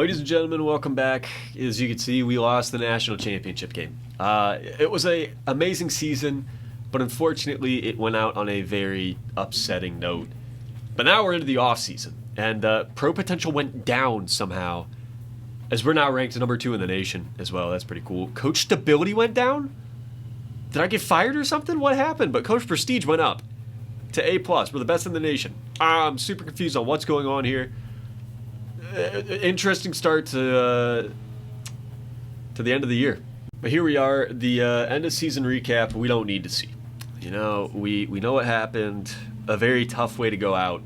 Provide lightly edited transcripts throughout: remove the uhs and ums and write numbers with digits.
Ladies and gentlemen, welcome back. As you can see, we lost the national championship game. It was an amazing season, but unfortunately it went out on a very upsetting note. But now we're into the offseason, and pro potential went down somehow, as we're now ranked number 2 in the nation as well. That's pretty cool. Coach stability went down? Did I get fired or something? What happened? But coach prestige went up to A+. We're the best in the nation. I'm super confused on what's going on here. Interesting start to the end of the year. But here we are, the end of season recap we don't need to see. You know, we know what happened. A very tough way to go out,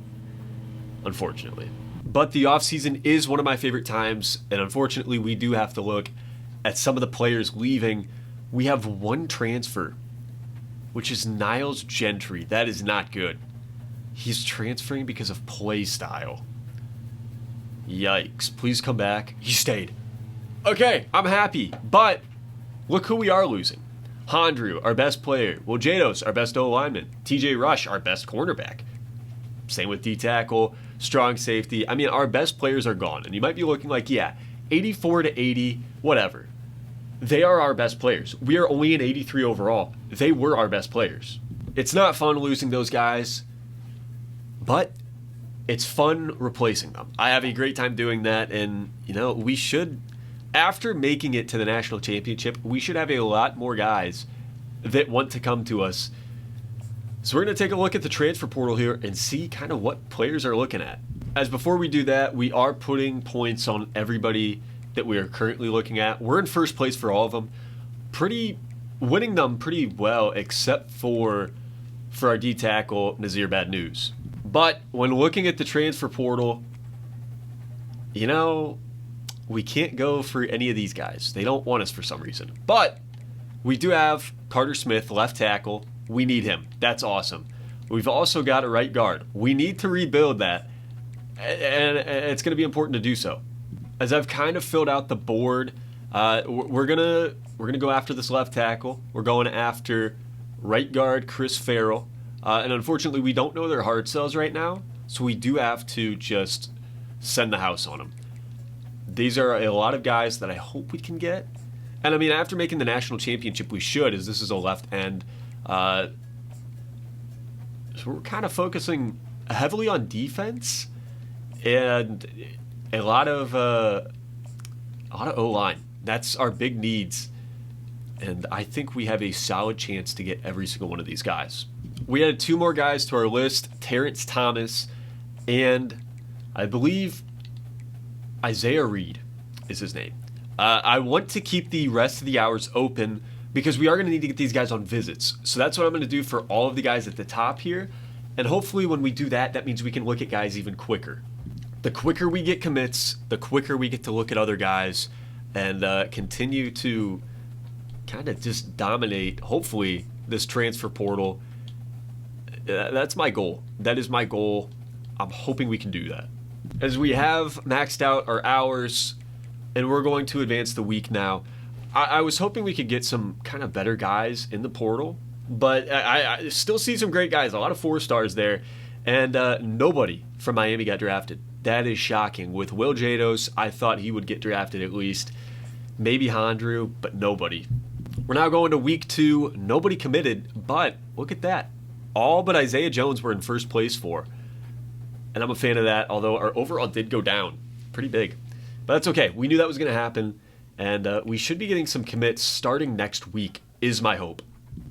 unfortunately. But the offseason is one of my favorite times, and unfortunately we do have to look at some of the players leaving. We have one transfer, which is Niles Gentry. That is not good. He's transferring because of play style. Yikes. Please come back. He stayed. Okay, I'm happy. But look who we are losing. Hondru, our best player. Jados, our best O-lineman. TJ Rush, our best cornerback. Same with D-tackle, strong safety. I mean, our best players are gone. And you might be looking like, yeah, 84 to 80, whatever. They are our best players. We are only an 83 overall. They were our best players. It's not fun losing those guys, but it's fun replacing them. I have a great time doing that, and, you know, we should, after making it to the national championship, we should have a lot more guys that want to come to us. So we're going to take a look at the transfer portal here and see kind of what players are looking at. As before we do that, we are putting points on everybody that we are currently looking at. We're in first place for all of them. Winning them pretty well, except for our D-tackle, Nazir Bad News. But when looking at the transfer portal, you know, we can't go for any of these guys. They don't want us for some reason. But we do have Carter Smith, left tackle. We need him. That's awesome. We've also got a right guard. We need to rebuild that, and it's going to be important to do so. As I've kind of filled out the board, we're gonna go after this left tackle. We're going after right guard Chris Farrell. And unfortunately, we don't know their hard sells right now, so we do have to just send the house on them. These are a lot of guys that I hope we can get. And I mean, after making the national championship, we should, as this is a left end. So we're kind of focusing heavily on defense and a lot of O-line. That's our big needs. And I think we have a solid chance to get every single one of these guys. We added 2 more guys to our list, Terrence Thomas and I believe Isaiah Reed is his name. I want to keep the rest of the hours open because we are going to need to get these guys on visits. So that's what I'm going to do for all of the guys at the top here. And hopefully when we do that, that means we can look at guys even quicker. The quicker we get commits, the quicker we get to look at other guys and continue to kind of just dominate, hopefully, this transfer portal. That's my goal. That is my goal. I'm hoping we can do that. As we have maxed out our hours, and we're going to advance the week now, I was hoping we could get some kind of better guys in the portal, but I still see some great guys, a lot of 4-stars there, and nobody from Miami got drafted. That is shocking. With Jados, I thought he would get drafted at least. Maybe Hondru, but nobody. We're now going to week 2. Nobody committed, but look at that. All but Isaiah Jones were in first place for. And I'm a fan of that, although our overall did go down pretty big. But that's okay. We knew that was going to happen, and we should be getting some commits starting next week, is my hope.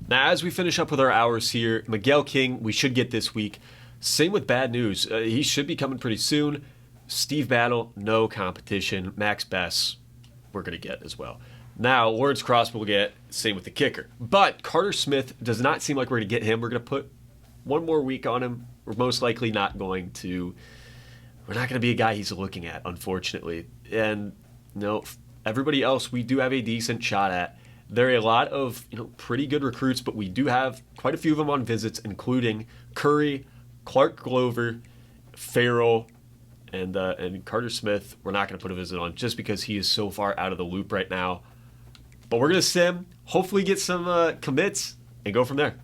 Now, as we finish up with our hours here, Miguel King, we should get this week. Same with Bad News. He should be coming pretty soon. Steve Battle, no competition. Max Bess, we're going to get as well. Now, Lawrence Cross will get, same with the kicker. But Carter Smith does not seem like we're going to get him. We're going to put one more week on him. We're most likely not going to be a guy he's looking at, unfortunately. And, you know, everybody else we do have a decent shot at. There are a lot of, you know, pretty good recruits, but we do have quite a few of them on visits, including Curry, Clark Glover, Farrell, and Carter Smith. We're not going to put a visit on just because he is so far out of the loop right now. But we're going to sim, hopefully get some commits, and go from there.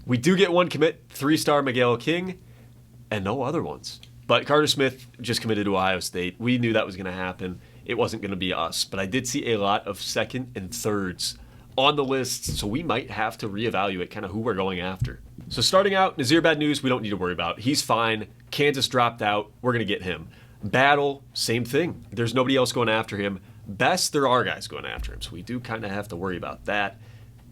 We do get one commit, 3-star Miguel King, and no other ones. But Carter Smith just committed to Ohio State. We knew that was going to happen. it wasn't going to be us. But I did see a lot of second and thirds on the list, so we might have to reevaluate kind of who we're going after. So starting out, Nazir Bad News, we don't need to worry about. He's fine. Kansas dropped out. We're going to get him. Battle, same thing. There's nobody else going after him. Best, there are guys going after him, so we do kind of have to worry about that.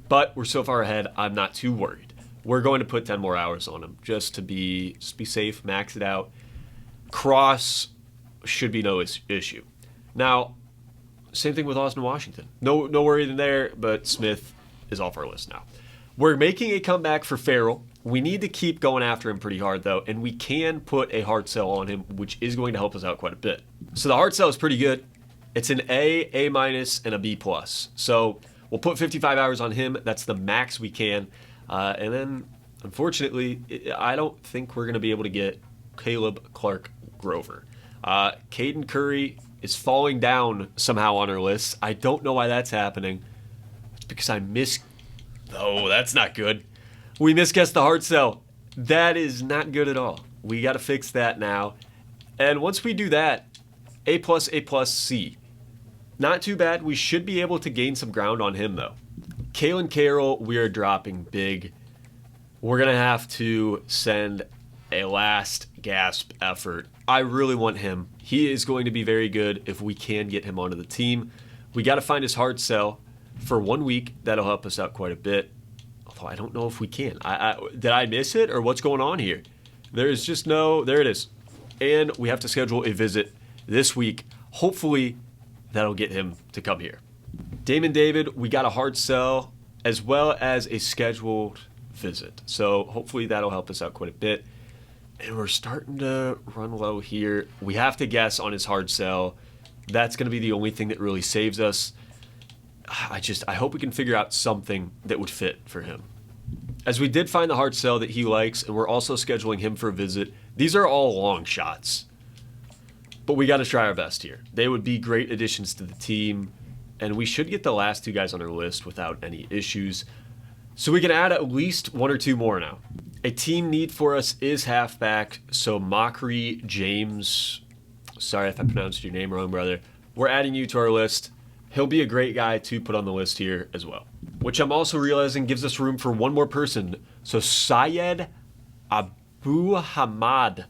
But we're so far ahead, I'm not too worried. We're going to put 10 more hours on him just to be safe, max it out. Cross should be no issue. Now, same thing with Austin Washington. No worry in there, but Smith is off our list now. We're making a comeback for Farrell. We need to keep going after him pretty hard, though, and we can put a hard sell on him, which is going to help us out quite a bit. So the hard sell is pretty good. It's an A, A-, and a B+. So we'll put 55 hours on him. That's the max we can. And then, unfortunately, I don't think we're going to be able to get Caleb Clark-Grover. Caden Curry is falling down somehow on our list. I don't know why that's happening. It's because I Oh, that's not good. We misguessed the hard sell. That is not good at all. We got to fix that now. And once we do that, A+, A+, C. Not too bad. We should be able to gain some ground on him, though. Kalen Carroll, we are dropping big. We're going to have to send a last gasp effort. I really want him. He is going to be very good if we can get him onto the team. We got to find his hard sell for 1 week. That'll help us out quite a bit. Although I don't know if we can. Did I miss it or what's going on here? There's just no... There it is. And we have to schedule a visit this week. Hopefully, that'll get him to come here. Damon David, we got a hard sell as well as a scheduled visit. So hopefully that'll help us out quite a bit. And we're starting to run low here. We have to guess on his hard sell. That's going to be the only thing that really saves us. I hope we can figure out something that would fit for him. As we did find the hard sell that he likes, and we're also scheduling him for a visit. These are all long shots. But we got to try our best here. They would be great additions to the team. And we should get the last two guys on our list without any issues. So we can add at least one or two more now. A team need for us is halfback. So Mockery James, sorry if I pronounced your name wrong, brother. We're adding you to our list. He'll be a great guy to put on the list here as well. Which I'm also realizing gives us room for one more person. So Syed Abu Hamad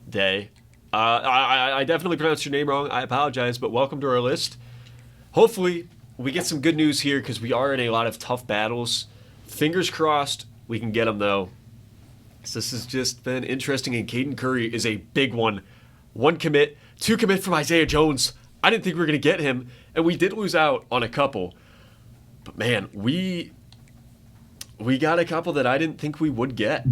Day. I definitely pronounced your name wrong. I apologize, but welcome to our list. Hopefully, we get some good news here because we are in a lot of tough battles. Fingers crossed we can get them, though. So this has just been interesting, and Caden Curry is a big one. 1 commit, 2 commit from Isaiah Jones. I didn't think we were going to get him, and we did lose out on a couple. But, man, we got a couple that I didn't think we would get.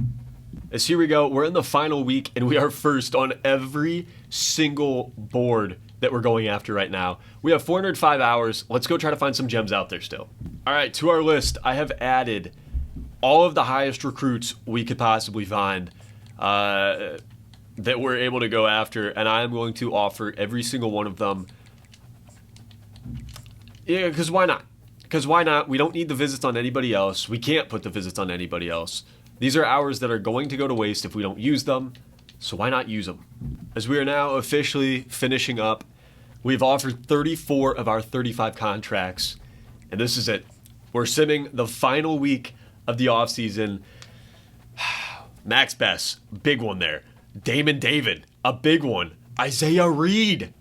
As here we go, we're in the final week, and we are first on every single board that we're going after right now. We have 405 hours. Let's go try to find some gems out there still. All right, to our list, I have added all of the highest recruits we could possibly find that we're able to go after, and I am going to offer every single one of them. Yeah, because why not? Because why not? We don't need the visits on anybody else. We can't put the visits on anybody else. These are hours that are going to go to waste if we don't use them, so why not use them? As we are now officially finishing up, we've offered 34 of our 35 contracts, and this is it. We're simming the final week of the offseason. Max Bess, big one there. Damon David, a big one. Isaiah Reed.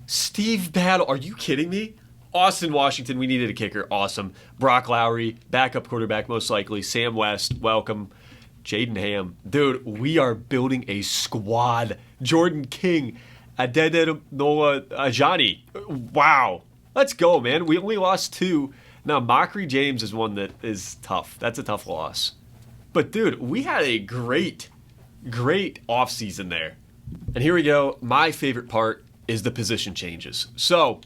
Steve Battle, are you kidding me? Austin Washington, we needed a kicker. Awesome. Brock Lowry, backup quarterback most likely. Sam West, welcome. Jaden Ham. Dude, we are building a squad. Jordan King. Adede Nola Ajani. Wow. Let's go, man. We only lost 2. Now, Mockery James is one that is tough. That's a tough loss. But, dude, we had a great offseason there. And here we go. My favorite part is the position changes. So,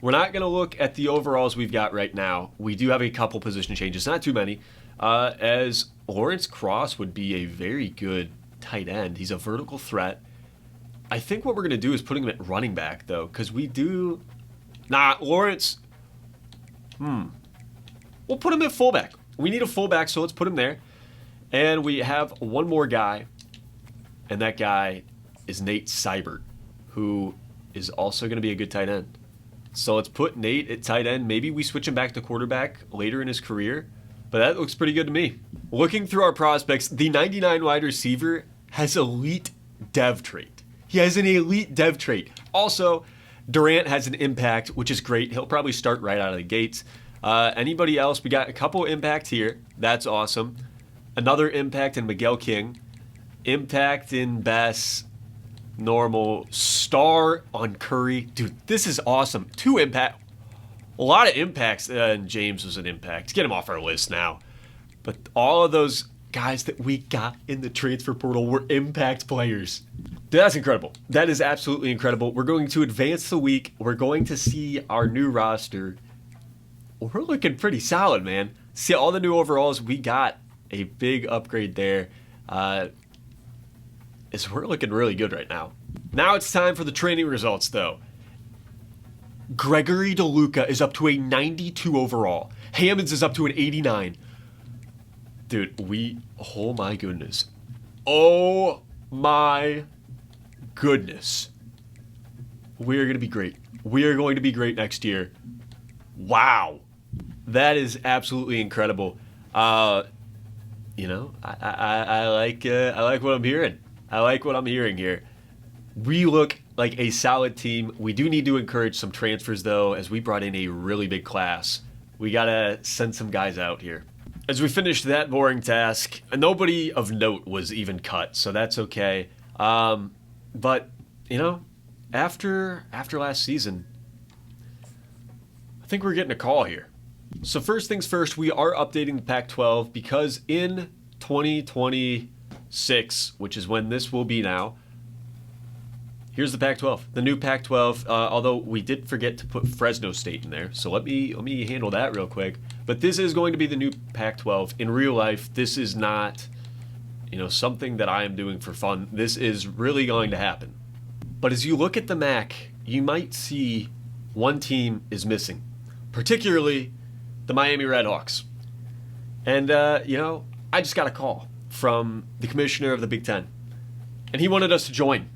we're not going to look at the overalls we've got right now. We do have a couple position changes, not too many, as Lawrence Cross would be a very good tight end. He's a vertical threat. I think what we're going to do is put him at running back, though, because we do... Nah, Lawrence... We'll put him at fullback. We need a fullback, so let's put him there. And we have one more guy, and that guy is Nate Seibert, who is also going to be a good tight end. So let's put Nate at tight end. Maybe we switch him back to quarterback later in his career. But that looks pretty good to me. Looking through our prospects, the 99 wide receiver has elite dev trait. He has an elite dev trait. Also, Durant has an impact, which is great. He'll probably start right out of the gates. Anybody else? We got a couple impact here. That's awesome. Another impact in Miguel King. Impact in Bess. Normal. Star on Curry. Dude, this is awesome. 2 impact. A lot of impacts. And James was an impact. Get him off our list now. But all of those guys that we got in the transfer portal were impact players. Dude, that's incredible. That is absolutely incredible. We're going to advance the week. We're going to see our new roster. We're looking pretty solid, man. See all the new overalls. We got a big upgrade there. We're looking really good right now. Now it's time for the training results, though. Gregory DeLuca is up to a 92 overall. Hammonds is up to an 89. Dude, oh my goodness. Oh my goodness. We are going to be great. We are going to be great next year. Wow. That is absolutely incredible. I like what I'm hearing. I like what I'm hearing here. We look like a solid team. We do need to encourage some transfers, though, as we brought in a really big class. We got to send some guys out here. As we finished that boring task, nobody of note was even cut, so that's okay. But, after last season, I think we're getting a call here. So first things first, we are updating the Pac-12 because in 2026, which is when this will be now, here's the Pac-12, the new Pac-12, although we did forget to put Fresno State in there. So let me handle that real quick. But this is going to be the new Pac-12. In real life, this is not, something that I am doing for fun. This is really going to happen. But as you look at the MAC, you might see one team is missing, particularly the Miami Redhawks. And, I just got a call from the commissioner of the Big Ten, and he wanted us to join.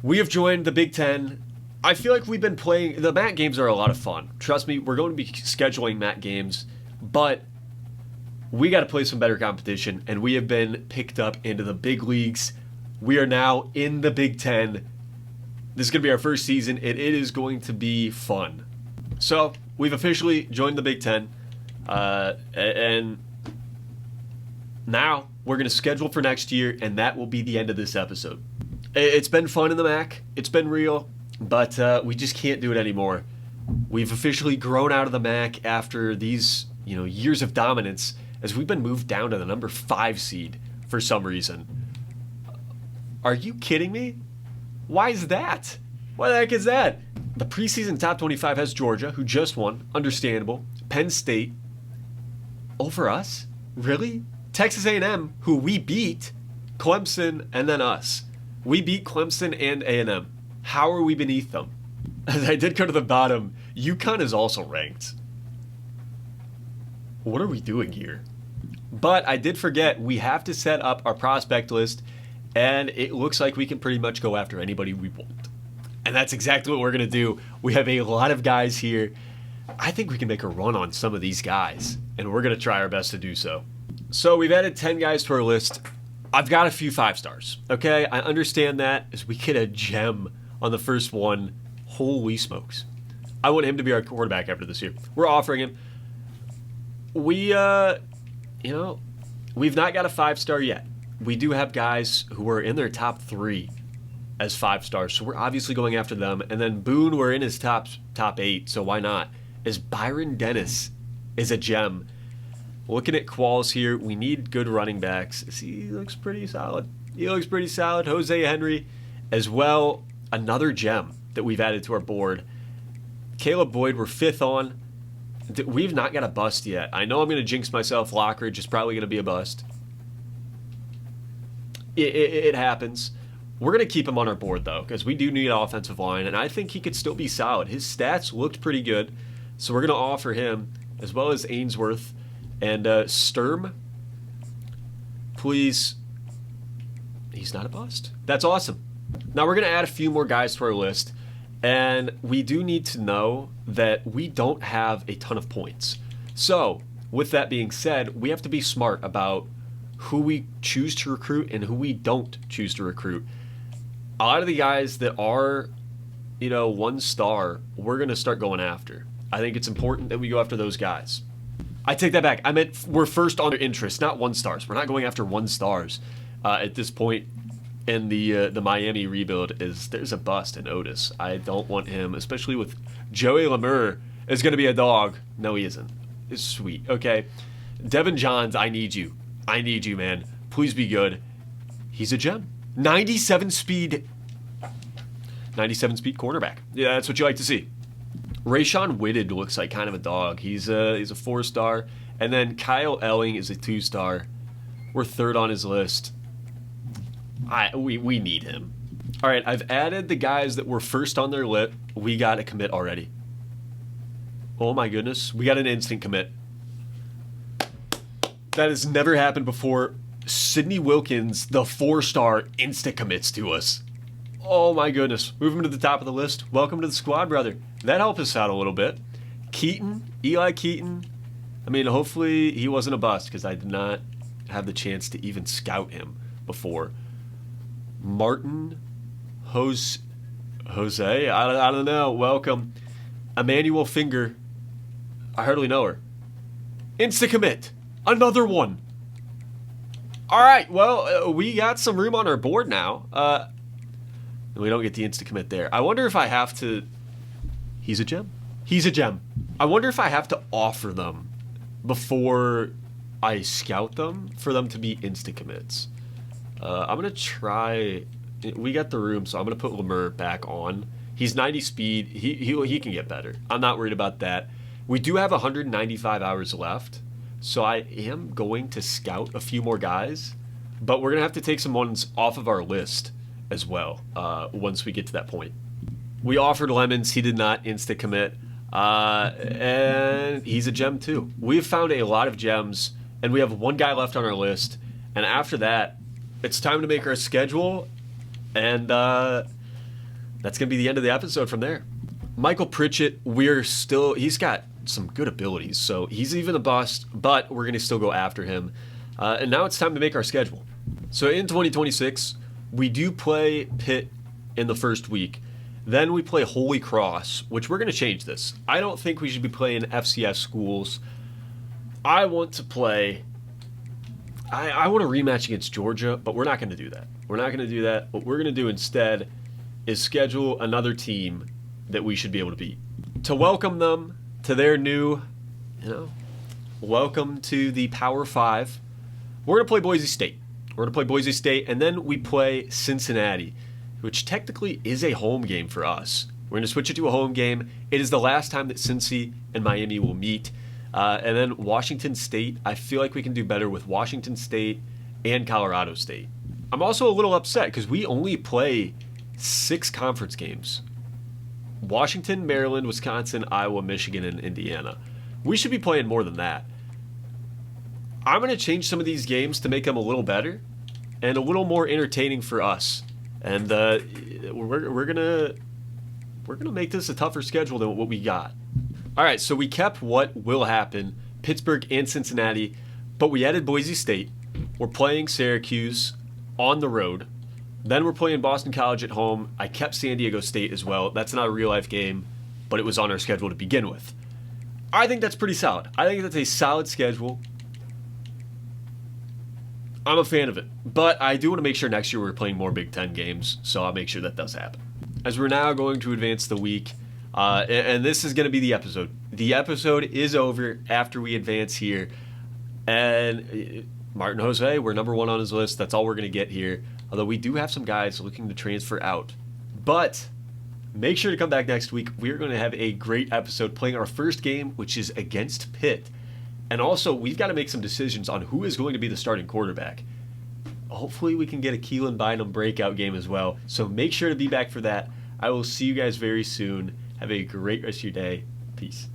We have joined the Big Ten. I feel like we've been playing. The MAC games are a lot of fun. Trust me, we're going to be scheduling MAC games, but we got to play some better competition, and we have been picked up into the big leagues. We are now in the Big Ten. This is going to be our first season, and it is going to be fun. So we've officially joined the Big Ten, and now we're going to schedule for next year, and that will be the end of this episode. It's been fun in the MAC. It's been real, but we just can't do it anymore. We've officially grown out of the MAC after these, years of dominance, as we've been moved down to the number 5 seed for some reason. Are you kidding me? Why is that? Why the heck is that? The preseason top 25 has Georgia, who just won. Understandable. Penn State. Over us? Really? Texas A&M, who we beat. Clemson, and then us. We beat Clemson and A&M. How are we beneath them? As I did go to the bottom, UConn is also ranked. What are we doing here? But I did forget, we have to set up our prospect list, and it looks like we can pretty much go after anybody we want. And that's exactly what we're going to do. We have a lot of guys here. I think we can make a run on some of these guys, and we're going to try our best to do so. So we've added 10 guys to our list. I've got a few 5 stars, okay? I understand that as we get a gem on the first one. Holy smokes. I want him to be our quarterback after this year. We're offering him. We've not got a 5-star yet. We do have guys who are in their top 3 as 5 stars, so we're obviously going after them. And then Boone, we're in his top 8, so why not? As Byron Dennis is a gem. Looking at Qualls here, we need good running backs. He looks pretty solid. Jose Henry as well, another gem that we've added to our board. Caleb Boyd, we're 5th on. We've not got a bust yet. I know I'm going to jinx myself. Lockridge is probably going to be a bust. It happens. We're going to keep him on our board, though, because we do need an offensive line, and I think he could still be solid. His stats looked pretty good, so we're going to offer him, as well as Ainsworth and Sturm. Please. He's not a bust. That's awesome. Now we're going to add a few more guys to our list, and we do need to know that we don't have a ton of points. So with that being said, we have to be smart about who we choose to recruit and who we don't choose to recruit. A lot of the guys that are, 1 star, we're going to start going after. I think it's important that we go after those guys. I take that back. I meant we're first on their interest, not 1 stars. We're not going after 1 stars at this point. And the Miami rebuild there's a bust in Otis. I don't want him, especially with Joey Lemur is going to be a dog. No, he isn't. It's sweet. Okay, Devin Johns, I need you. I need you, man. Please be good. He's a gem. 97 speed cornerback. Yeah, that's what you like to see. Rayshawn Whitted looks like kind of a dog. He's a 4-star, and then Kyle Elling is a 2-star. We're 3rd on his list. We need him. All right, I've added the guys that were first on their list. We got a commit already. Oh my goodness, we got an instant commit. That has never happened before. Sidney Wilkins, the 4-star, instant commits to us. Oh my goodness, move him to the top of the list. Welcome to the squad, brother. That helped us out a little bit. Eli Keaton. I mean, hopefully he wasn't a bust because I did not have the chance to even scout him before. Martin Jose, I don't know. Welcome. Emmanuel Finger. I hardly know her. Insta commit. Another one. All right. Well, we got some room on our board now. We don't get the insta commit there. I wonder if I have to. He's a gem. He's a gem. I wonder if I have to offer them before I scout them for them to be insta commits. I'm going to try. We got the room, so I'm going to put Lemur back on. He's 90 speed. He can get better. I'm not worried about that. We do have 195 hours left, so I am going to scout a few more guys, but we're going to have to take some ones off of our list as well once we get to that point. We offered Lemons. He did not insta-commit, and he's a gem too. We've found a lot of gems, and we have 1 guy left on our list, and after that, it's time to make our schedule, and that's going to be the end of the episode from there. Michael Pritchett, he's got some good abilities, so he's even a bust, but we're going to still go after him. And now it's time to make our schedule. So in 2026, we do play Pitt in the first week. Then we play Holy Cross, which we're going to change this. I don't think we should be playing FCS schools. I want to play... I want a rematch against Georgia, but we're not going to do that. We're not going to do that. What we're going to do instead is schedule another team that we should be able to beat. To welcome them to their new, welcome to the Power 5. We're going to play Boise State. And then we play Cincinnati, which technically is a home game for us. We're going to switch it to a home game. It is the last time that Cincy and Miami will meet. And then Washington State, I feel like we can do better with Washington State and Colorado State. I'm also a little upset because we only play 6 conference games. Washington, Maryland, Wisconsin, Iowa, Michigan, and Indiana. We should be playing more than that. I'm going to change some of these games to make them a little better and a little more entertaining for us. And we're gonna make this a tougher schedule than what we got. All right, so we kept what will happen, Pittsburgh and Cincinnati, but we added Boise State. We're playing Syracuse on the road. Then we're playing Boston College at home. I kept San Diego State as well. That's not a real-life game, but it was on our schedule to begin with. I think that's pretty solid. I think that's a solid schedule. I'm a fan of it, but I do want to make sure next year we're playing more Big Ten games, so I'll make sure that does happen. As we're now going to advance the week, and this is going to be the episode. The episode is over after we advance here, and Martin Jose, we're number 1 on his list. That's all we're going to get here, although we do have some guys looking to transfer out. But make sure to come back next week. We're going to have a great episode playing our first game, which is against Pitt. And also, we've got to make some decisions on who is going to be the starting quarterback. Hopefully, we can get a Keelan Bynum breakout game as well. So make sure to be back for that. I will see you guys very soon. Have a great rest of your day. Peace.